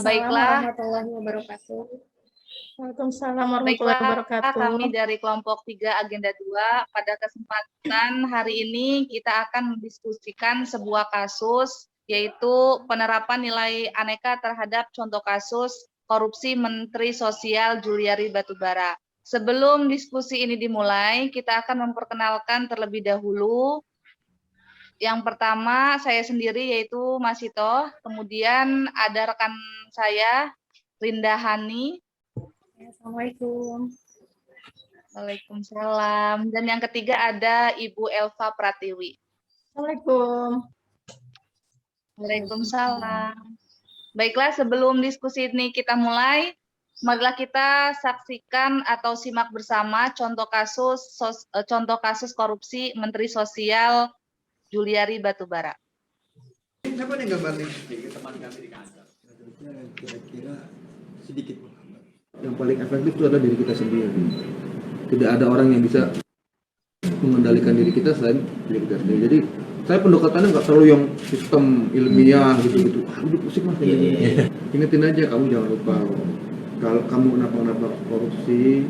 Waalaikumsalam Baiklah, warahmatullahi wabarakatuh. Waalaikumsalam warahmatullahi baiklah wabarakatuh. kami dari kelompok 3 agenda 2 pada kesempatan hari ini kita akan mendiskusikan sebuah kasus yaitu penerapan nilai aneka terhadap contoh kasus korupsi Menteri Sosial Juliari Batubara. Sebelum diskusi ini dimulai, kita akan memperkenalkan terlebih dahulu. Yang pertama saya sendiri yaitu Mas Ito, kemudian ada rekan saya Rinda Hani. Assalamualaikum. Waalaikumsalam. Dan yang ketiga ada Ibu Elva Pratiwi. Assalamualaikum. Waalaikumsalam. Baiklah, sebelum diskusi ini kita mulai, marilah kita saksikan atau simak bersama contoh kasus korupsi Menteri Sosial Juliari Batubara. Siapa yang gambar nih? Teman kami di kantor. Kira-kira sedikit. Yang paling efektif itu adalah diri kita sendiri. Tidak ada orang yang bisa mengendalikan diri kita selain diri kita sendiri. Jadi saya pendekatannya nggak terlalu yang sistem ilmiah gitu-gitu. Udah pusing mas. Ingetin aja, kamu jangan lupa kalau kamu kenapa korupsi,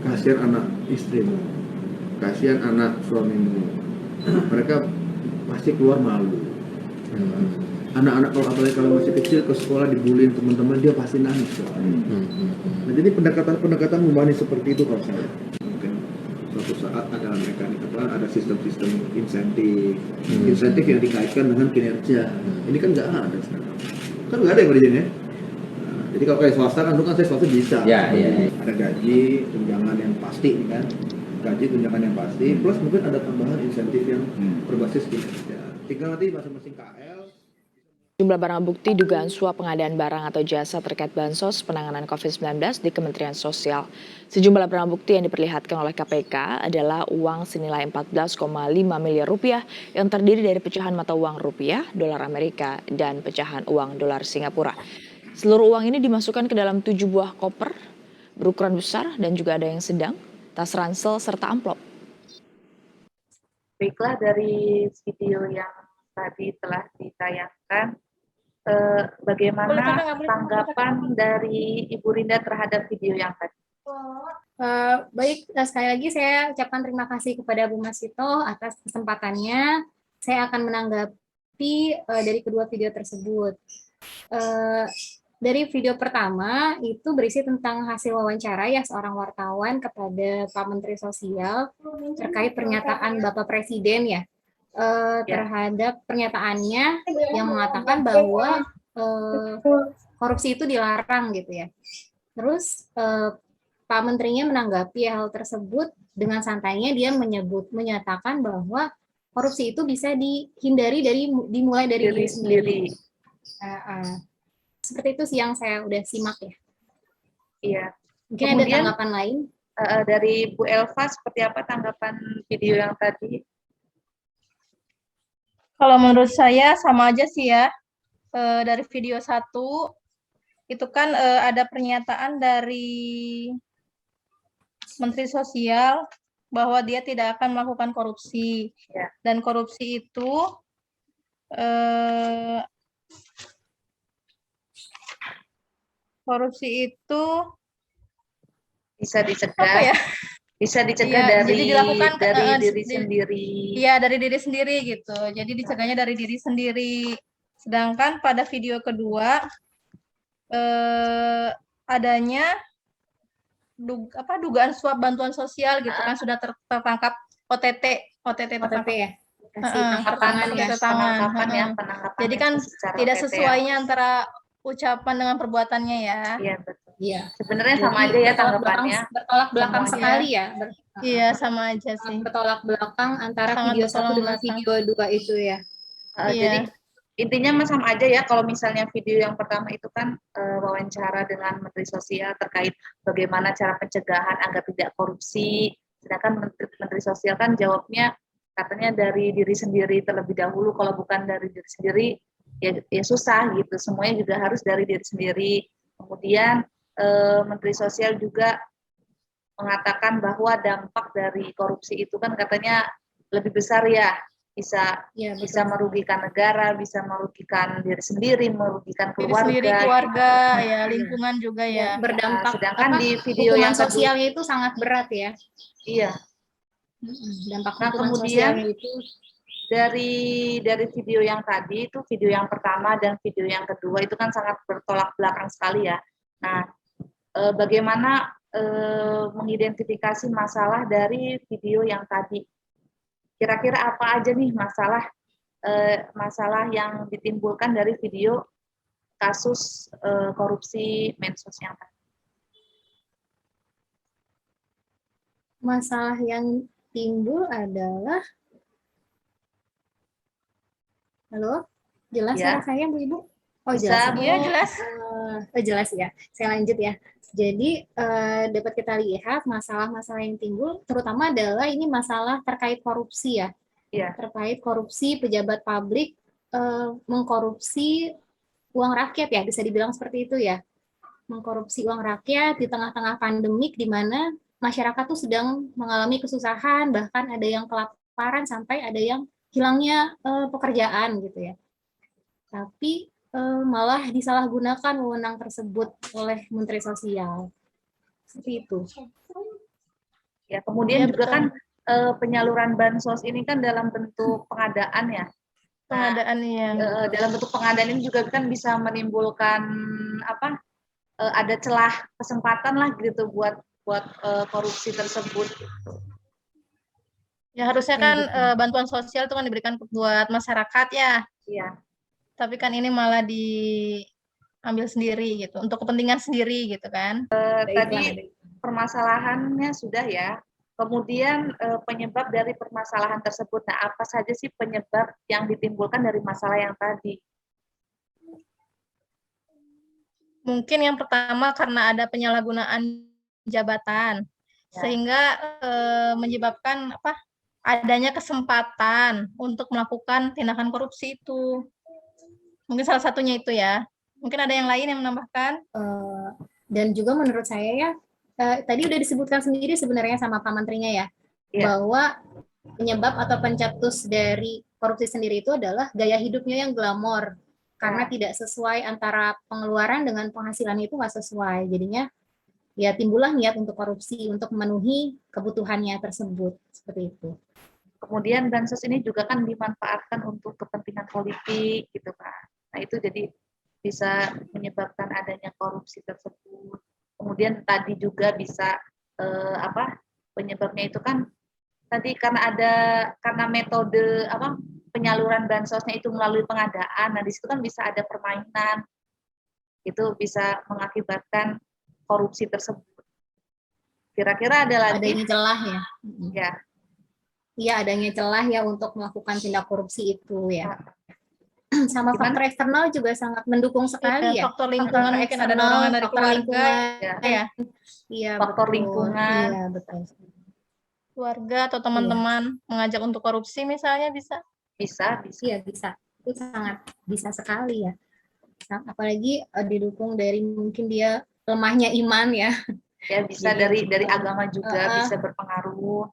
kasihan anak istrimu, kasihan anak suamimu. Mereka pasti keluar malu. Anak-anak apalagi kalau masih kecil ke sekolah dibullying teman-teman, dia pasti nangis. Nah, jadi pendekatan humani seperti itu kalau saya. Mungkin suatu saat ada mekanik ada sistem-sistem insentif yang dikaitkan dengan kinerja. Ini kan nggak ada sekarang. Kan nggak ada yang berizin ya. Nah, jadi kalau kayak swasta kan, saya swasta bisa. Ada gaji, tunjangan yang pasti kan. Gaji, tunjangan yang pasti, plus mungkin ada tambahan insentif yang berbasis kinerja. Tinggal nanti masing-masing KL. Jumlah barang bukti dugaan suap pengadaan barang atau jasa terkait bansos penanganan COVID-19 di Kementerian Sosial. Sejumlah barang bukti yang diperlihatkan oleh KPK adalah uang senilai 14,5 miliar rupiah yang terdiri dari pecahan mata uang rupiah, dolar Amerika, dan pecahan uang dolar Singapura. Seluruh uang ini dimasukkan ke dalam 7 buah koper berukuran besar dan juga ada yang sedang, tas ransel, serta amplop. Baiklah, dari video yang tadi telah ditayangkan, bagaimana tanggapan dari Ibu Rinda terhadap video yang tadi? Baik, sekali lagi saya ucapkan terima kasih kepada Bu Masito atas kesempatannya. Saya akan menanggapi dari kedua video tersebut. Dari video pertama itu berisi tentang hasil wawancara ya seorang wartawan kepada Pak Menteri Sosial terkait pernyataan Bapak Presiden ya. Terhadap pernyataannya yang mengatakan bahwa korupsi itu dilarang gitu ya. Terus Pak Menterinya menanggapi hal tersebut dengan santainya dia menyatakan bahwa korupsi itu bisa dihindari dimulai dari diri sendiri. Seperti itu sih yang saya udah simak ya. Iya. Mungkin kemudian, ada tanggapan lain? Dari Bu Elva, seperti apa tanggapan video yang tadi? Kalau menurut saya sama aja sih ya. Dari video 1 itu kan ada pernyataan dari Menteri Sosial bahwa dia tidak akan melakukan korupsi. Ya. Dan korupsi itu bisa dicegah. Apa ya? Bisa dicegah dari diri sendiri. Iya, dari diri sendiri gitu. Jadi dicegahnya dari diri sendiri. Sedangkan pada video kedua adanya dugaan suap bantuan sosial gitu kan sudah tertangkap OTT ya. Penangkapan ya. Jadi kan tidak sesuainya antara ucapan dengan perbuatannya ya. Iya, betul. Iya. Sebenarnya sama aja ya tanggapannya. Bertolak belakang sekali ya. Iya, sama aja sih. Bertolak belakang antara video 1 dengan video 2 itu ya. Jadi intinya sama aja ya, kalau misalnya video yang pertama itu kan wawancara dengan Menteri Sosial terkait bagaimana cara pencegahan agar tidak korupsi. Sedangkan Menteri Sosial kan jawabnya katanya dari diri sendiri terlebih dahulu, kalau bukan dari diri sendiri ya susah gitu. Semuanya juga harus dari diri sendiri. Kemudian Menteri Sosial juga mengatakan bahwa dampak dari korupsi itu kan katanya lebih besar ya, bisa Iya, bisa betul. merugikan negara, bisa merugikan diri sendiri, merugikan Diri sendiri, keluarga. keluarga, ya Iya. lingkungan juga Ya, ya. berdampak Sedangkan apa? di video Hukuman yang kedua, sosialnya itu sangat berat ya. iya. Dampak Nah, hukuman kemudian sosialnya itu dari video yang tadi itu video yang pertama dan video yang kedua itu kan sangat bertolak belakang sekali ya. Nah, bagaimana mengidentifikasi masalah dari video yang tadi? Kira-kira apa aja nih masalah yang ditimbulkan dari video kasus korupsi Mensos yang tadi? masalah yang timbul adalah, halo, jelas Ya. suara saya Bu Ibu? Oh Bisa, jelas. Bu. Iya jelas. Jelas ya. Saya lanjut ya. Jadi dapat kita lihat masalah-masalah yang timbul, terutama adalah ini masalah terkait korupsi ya. Iya. Terkait korupsi pejabat publik mengkorupsi uang rakyat ya, bisa dibilang seperti itu ya. Mengkorupsi uang rakyat di tengah-tengah pandemik di mana masyarakat tuh sedang mengalami kesusahan, bahkan ada yang kelaparan sampai ada yang hilangnya pekerjaan gitu ya. Tapi malah disalahgunakan wewenang tersebut oleh Menteri Sosial. Seperti itu. Ya, kemudian Iya, juga betul. kan penyaluran bansos ini kan dalam bentuk pengadaan ya. Pengadaan ya. Dalam bentuk pengadaan ini juga kan bisa menimbulkan ada celah kesempatan lah gitu buat korupsi tersebut. Ya harusnya Ya, kan betul. bantuan sosial itu kan diberikan buat masyarakat ya. Iya. Tapi kan ini malah diambil sendiri gitu, untuk kepentingan sendiri gitu kan. Tadi permasalahannya sudah ya. Kemudian penyebab dari permasalahan tersebut. Nah, apa saja sih penyebab yang ditimbulkan dari masalah yang tadi? Mungkin yang pertama karena ada penyalahgunaan jabatan, Ya. sehingga menyebabkan adanya kesempatan untuk melakukan tindakan korupsi itu. Mungkin salah satunya itu ya. Mungkin ada yang lain yang menambahkan? Dan juga menurut saya ya, tadi udah disebutkan sendiri sebenarnya sama Pak Menterinya ya, bahwa penyebab atau pencetus dari korupsi sendiri itu adalah gaya hidupnya yang glamor. Karena tidak sesuai antara pengeluaran dengan penghasilan itu nggak sesuai. Jadinya ya timbullah niat untuk korupsi untuk memenuhi kebutuhannya tersebut. Seperti itu. Kemudian bansos ini juga kan dimanfaatkan untuk kepentingan politik gitu kan. Nah, itu jadi bisa menyebabkan adanya korupsi tersebut. Kemudian tadi juga bisa penyebabnya itu kan tadi karena metode penyaluran bansosnya itu melalui pengadaan. Nah, di situ kan bisa ada permainan. Itu bisa mengakibatkan korupsi tersebut. Kira-kira ada lagi? Adanya celah ya. Ya. Iya, adanya celah ya untuk melakukan tindak korupsi itu ya. Sama faktor eksternal juga sangat mendukung sekali ya. Faktor lingkungan mungkin ada dorongan dari keluarga ya. Iya, faktor betul. lingkungan. Iya, betul. Keluarga atau teman-teman mengajak untuk korupsi misalnya bisa? Bisa. Iya, bisa. Itu sangat bisa sekali ya. Apalagi didukung dari mungkin dia lemahnya iman ya. Ya, bisa dari agama juga bisa berpengaruh.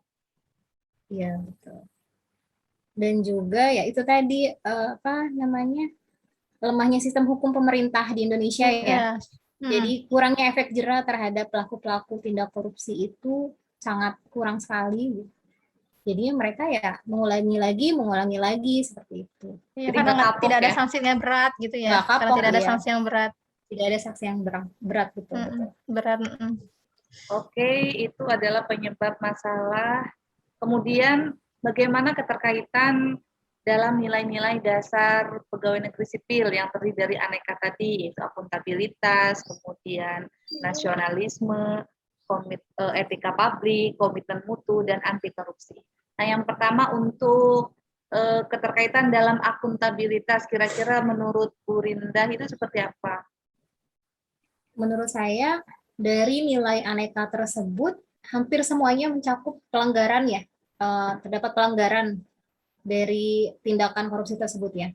Iya, betul. Dan juga ya itu tadi lemahnya sistem hukum pemerintah di Indonesia ya. Jadi kurangnya efek jera terhadap pelaku-pelaku tindak korupsi itu sangat kurang sekali. Jadi mereka ya mengulangi lagi seperti itu. Ya, karena tidak ada sanksi yang berat gitu ya. Karena tidak ada sanksi yang berat. Tidak ada sanksi yang berat betul. Berat. Oke, itu adalah penyebab masalah. Kemudian bagaimana keterkaitan dalam nilai-nilai dasar pegawai negeri sipil yang terdiri dari aneka tadi, yaitu akuntabilitas, kemudian nasionalisme, etika publik, komitmen mutu, dan anti korupsi. Nah, yang pertama untuk keterkaitan dalam akuntabilitas, kira-kira menurut Bu Rindah itu seperti apa? Menurut saya, dari nilai aneka tersebut, hampir semuanya mencakup pelanggaran ya. Terdapat pelanggaran dari tindakan korupsi tersebut ya.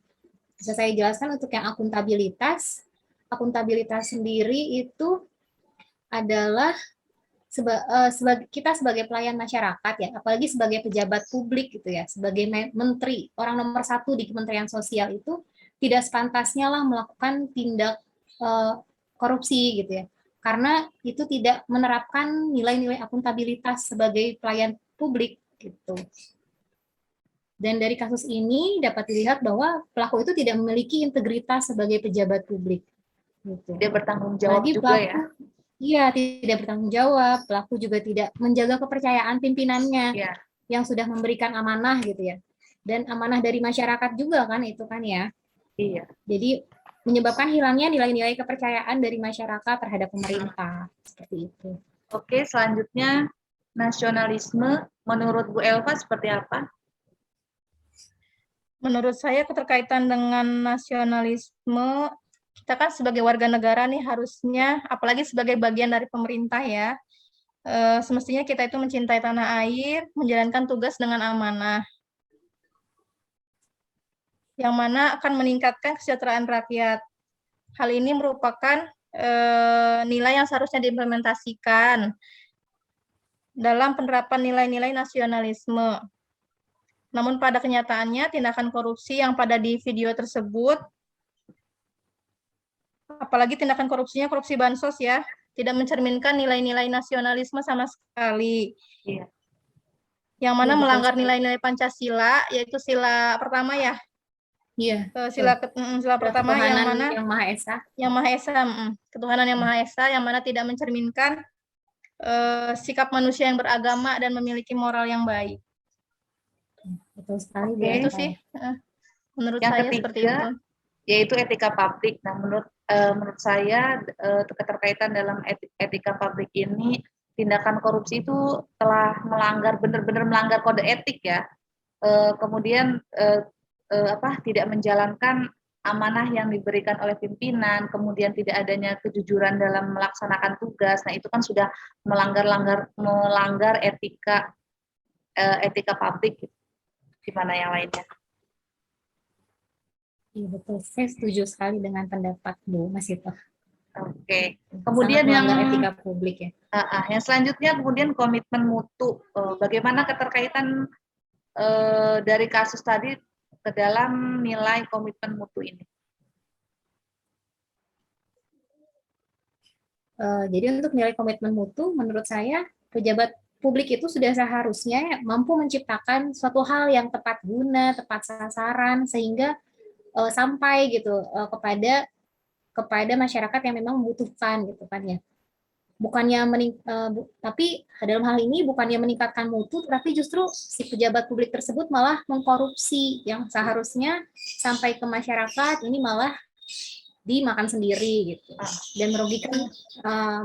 Bisa saya jelaskan untuk yang akuntabilitas. Akuntabilitas sendiri itu adalah kita sebagai pelayan masyarakat ya, apalagi sebagai pejabat publik gitu ya, sebagai menteri, orang nomor 1 di Kementerian Sosial itu tidak sepantasnya lah melakukan tindak korupsi gitu ya, karena itu tidak menerapkan nilai-nilai akuntabilitas sebagai pelayan publik gitu. Dan dari kasus ini dapat dilihat bahwa pelaku itu tidak memiliki integritas sebagai pejabat publik. Gitu. Dia bertanggung jawab Lagi juga pelaku, ya. Iya, tidak bertanggung jawab. Pelaku juga tidak menjaga kepercayaan pimpinannya Iya. yang sudah memberikan amanah gitu ya. Dan amanah dari masyarakat juga kan itu kan ya. Iya. Jadi menyebabkan hilangnya nilai-nilai kepercayaan dari masyarakat terhadap pemerintah. Seperti itu. Oke, selanjutnya nasionalisme menurut Bu Elva seperti apa? Menurut saya keterkaitan dengan nasionalisme, kita kan sebagai warga negara nih harusnya, apalagi sebagai bagian dari pemerintah ya, semestinya kita itu mencintai tanah air, menjalankan tugas dengan amanah, yang mana akan meningkatkan kesejahteraan rakyat. Hal ini merupakan nilai yang seharusnya diimplementasikan dalam penerapan nilai-nilai nasionalisme. Namun pada kenyataannya tindakan korupsi yang pada di video tersebut, apalagi tindakan korupsinya korupsi bansos ya, tidak mencerminkan nilai-nilai nasionalisme sama sekali. Iya. Yang mana Iya, betul melanggar sekali. nilai-nilai Pancasila, yaitu sila pertama ya. Iya. Sila pertama yang Ketuhanan mana yang Maha Esa. Yang Maha Esa, ketuhanan yang Maha Esa, yang mana tidak mencerminkan sikap manusia yang beragama dan memiliki moral yang baik. Betul sekali. Oke. Itu sih menurut Yang saya ketiga, seperti itu. yaitu etika publik. Nah, menurut saya keterkaitan dalam etika publik ini, tindakan korupsi itu telah benar-benar melanggar kode etik ya. Kemudian tidak menjalankan amanah yang diberikan oleh pimpinan, kemudian tidak adanya kejujuran dalam melaksanakan tugas. Nah, itu kan sudah melanggar etika publik. Gimana yang lainnya? Iya betul, saya setuju sekali dengan pendapat Bu Mas Ito. Oke. Kemudian Sangat melanggar etika publik ya. Yang selanjutnya kemudian komitmen mutu. Bagaimana keterkaitan dari kasus tadi ke dalam nilai komitmen mutu ini? Jadi untuk nilai komitmen mutu, menurut saya pejabat publik itu sudah seharusnya mampu menciptakan suatu hal yang tepat guna, tepat sasaran, sehingga sampai gitu kepada masyarakat yang memang membutuhkan gitu kan ya. Tapi dalam hal ini bukannya meningkatkan mutu, tapi justru si pejabat publik tersebut malah mengkorupsi yang seharusnya sampai ke masyarakat, ini malah dimakan sendiri gitu dan merugikan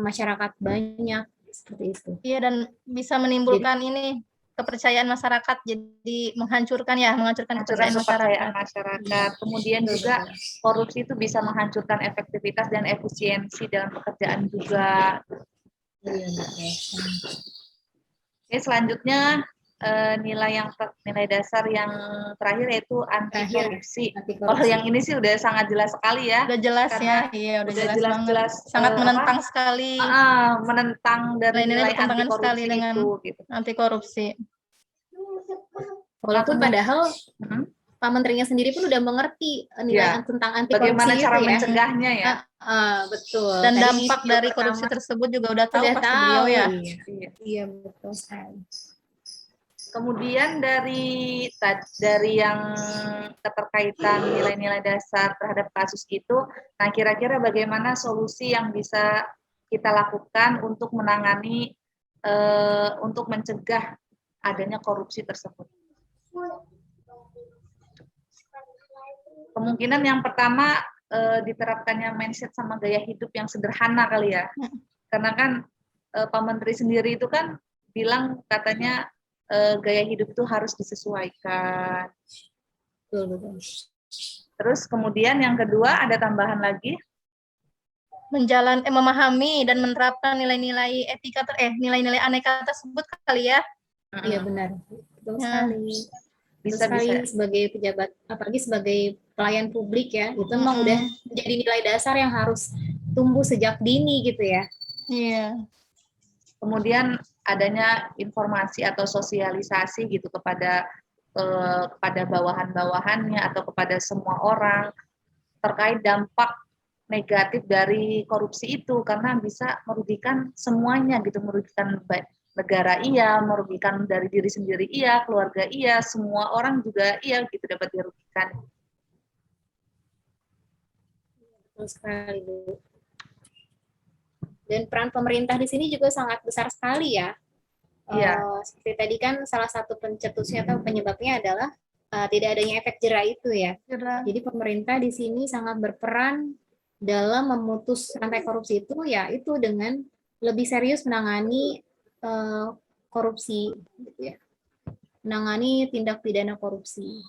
masyarakat banyak seperti itu. Iya, dan bisa menimbulkan ini kepercayaan masyarakat, jadi menghancurkan kepercayaan masyarakat. Kemudian juga korupsi itu bisa menghancurkan efektivitas dan efisiensi dalam pekerjaan juga. Oke, selanjutnya nilai dasar yang terakhir yaitu anti korupsi. Kalau yang ini sih udah sangat jelas sekali ya. Udah jelas ya, iya udah jelas sangat menentang sekali. Menentang dari nilai anti korupsi dengan gitu. Anti korupsi. Walaupun padahal Pak Menterinya sendiri pun udah mengerti nilai tentang anti korupsi. Bagaimana cara mencegahnya ya? Betul. Dan dampak dari korupsi tersebut juga udah tahu pasti beliau ya. Iya betul sekali. Kemudian dari yang keterkaitan nilai-nilai dasar terhadap kasus itu, nah kira-kira bagaimana solusi yang bisa kita lakukan untuk menangani, untuk mencegah adanya korupsi tersebut? Kemungkinan yang pertama diterapkannya mindset sama gaya hidup yang sederhana kali ya, karena kan Pak Menteri sendiri itu kan bilang katanya gaya hidup itu harus disesuaikan. Betul. Terus kemudian yang kedua ada tambahan lagi, memahami dan menerapkan nilai-nilai etika nilai-nilai aneka tersebut kali ya. Iya benar, betul sekali. Bisa sebagai pejabat, apalagi sebagai pelayan publik ya, itu memang udah menjadi nilai dasar yang harus tumbuh sejak dini gitu ya. Iya. Kemudian adanya informasi atau sosialisasi gitu kepada bawahan-bawahannya atau kepada semua orang terkait dampak negatif dari korupsi itu, karena bisa merugikan semuanya gitu, merugikan negara iya, merugikan dari diri sendiri iya, keluarga iya, semua orang juga iya gitu dapat dirugikan. Betul sekali, Bu. Dan peran pemerintah di sini juga sangat besar sekali ya. Iya. Seperti tadi kan salah satu pencetusnya atau penyebabnya adalah tidak adanya efek jera itu ya. Jadi pemerintah di sini sangat berperan dalam memutus rantai korupsi itu, ya itu dengan lebih serius menangani korupsi, gitu ya. Menangani tindak pidana korupsi.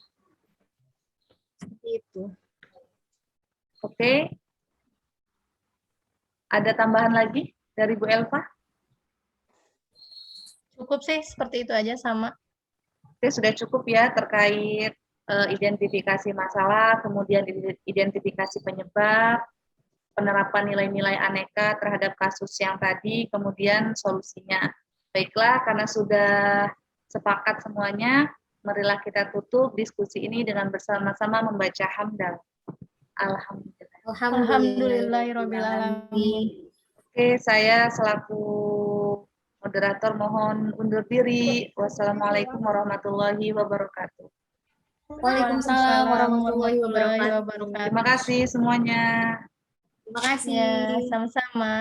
Seperti itu. Oke. Ada tambahan lagi dari Bu Elva? Cukup sih, seperti itu aja sama. Oke, sudah cukup ya terkait identifikasi masalah, kemudian identifikasi penyebab, penerapan nilai-nilai aneka terhadap kasus yang tadi, kemudian solusinya. Baiklah, karena sudah sepakat semuanya, marilah kita tutup diskusi ini dengan bersama-sama membaca hamdal. Alhamdulillah. Alhamdulillahirabbil alamin. Oke, saya selaku moderator mohon undur diri. Wassalamualaikum warahmatullahi wabarakatuh. Waalaikumsalam warahmatullahi wabarakatuh. Terima kasih semuanya. Terima kasih. Ya, sama-sama.